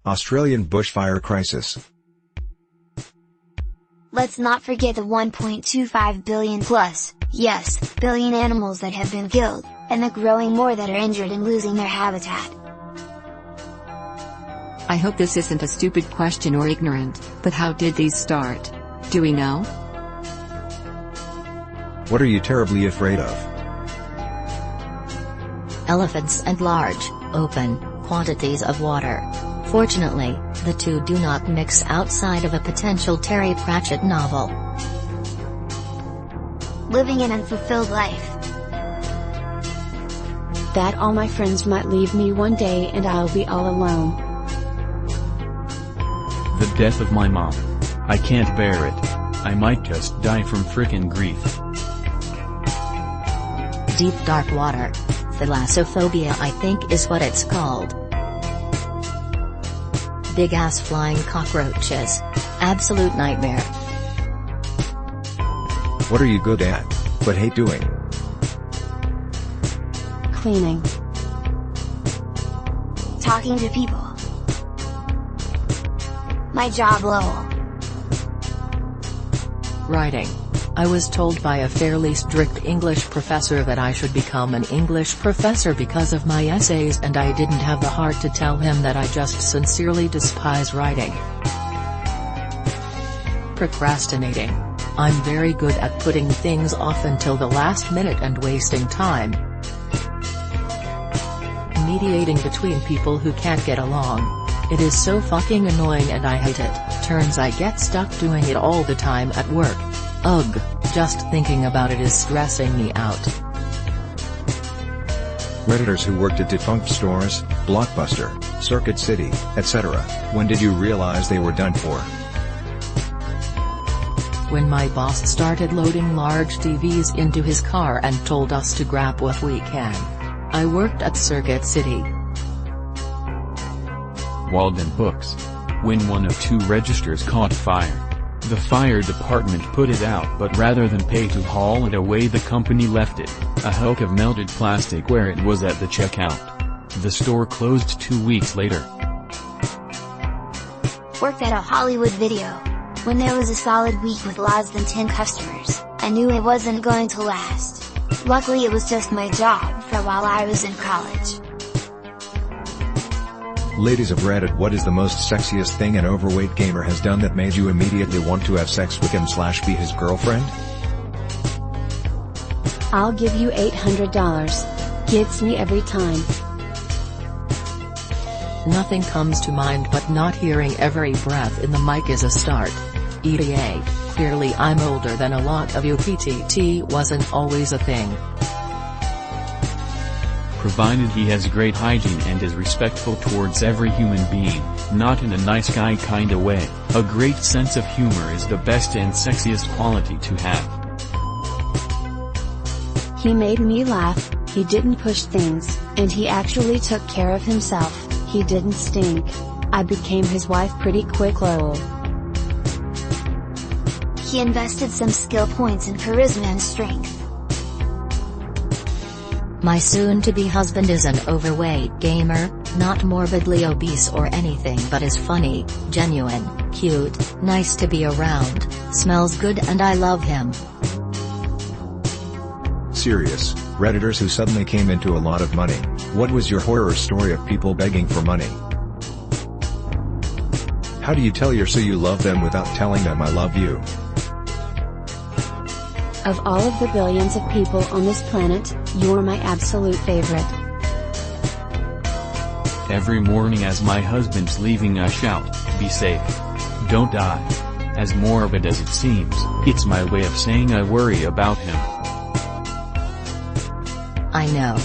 Australian bushfire crisis. Let's not forget the 1.25 billion plus, yes, billion animals that have been killed, and the growing more that are injured and losing their habitat. I hope this isn't a stupid question or ignorant, but how did these start? Do we know? What are you terribly afraid of? Elephants and large, open, quantities of water. Fortunately, the two do not mix outside of a potential Terry Pratchett novel. Living an unfulfilled life. That all my friends might leave me one day and I'll be all alone. The death of my mom. I can't bear it. I might just die from frickin' grief. Deep dark water. Thalassophobia I think is what it's called. Big ass flying cockroaches. Absolute nightmare. What are you good at, but hate doing? Cleaning. Talking to people. My job lol. Writing. I was told by a fairly strict English professor that I should become an English professor because of my essays, and I didn't have the heart to tell him that I just sincerely despise writing. Procrastinating. I'm very good at putting things off until the last minute and wasting time. Mediating between people who can't get along. It is so fucking annoying and I hate it. Turns I get stuck doing it all the time at work. Ugh, just thinking about it is stressing me out. Redditors who worked at defunct stores, Blockbuster, Circuit City, etc. When did you realize they were done for? When my boss started loading large TVs into his car and told us to grab what we can. I worked at Circuit City. Walden Books. When one of two registers caught fire. The fire department put it out, but rather than pay to haul it away, the company left it, a hunk of melted plastic, where it was at the checkout. The store closed 2 weeks later. Worked at a Hollywood video. When there was a solid week with less than 10 customers, I knew it wasn't going to last. Luckily it was just my job for while I was in college. Ladies of Reddit, what is the most sexiest thing an overweight gamer has done that made you immediately want to have sex with him / be his girlfriend? I'll give you $800. Gets me every time. Nothing comes to mind, but not hearing every breath in the mic is a start. ETA, clearly I'm older than a lot of you. PTT wasn't always a thing. Provided he has great hygiene and is respectful towards every human being, not in a nice guy kinda way. A great sense of humor is the best and sexiest quality to have. He made me laugh, he didn't push things, and he actually took care of himself. He didn't stink. I became his wife pretty quick lol. He invested some skill points in charisma and strength. My soon-to-be husband is an overweight gamer, not morbidly obese or anything, but is funny, genuine, cute, nice to be around, smells good, and I love him. Serious, Redditors who suddenly came into a lot of money. What was your horror story of people begging for money? How do you tell you love them without telling them I love you? Of all of the billions of people on this planet, you're my absolute favorite. Every morning as my husband's leaving I shout, "Be safe. Don't die." As morbid as it seems, it's my way of saying I worry about him. I know,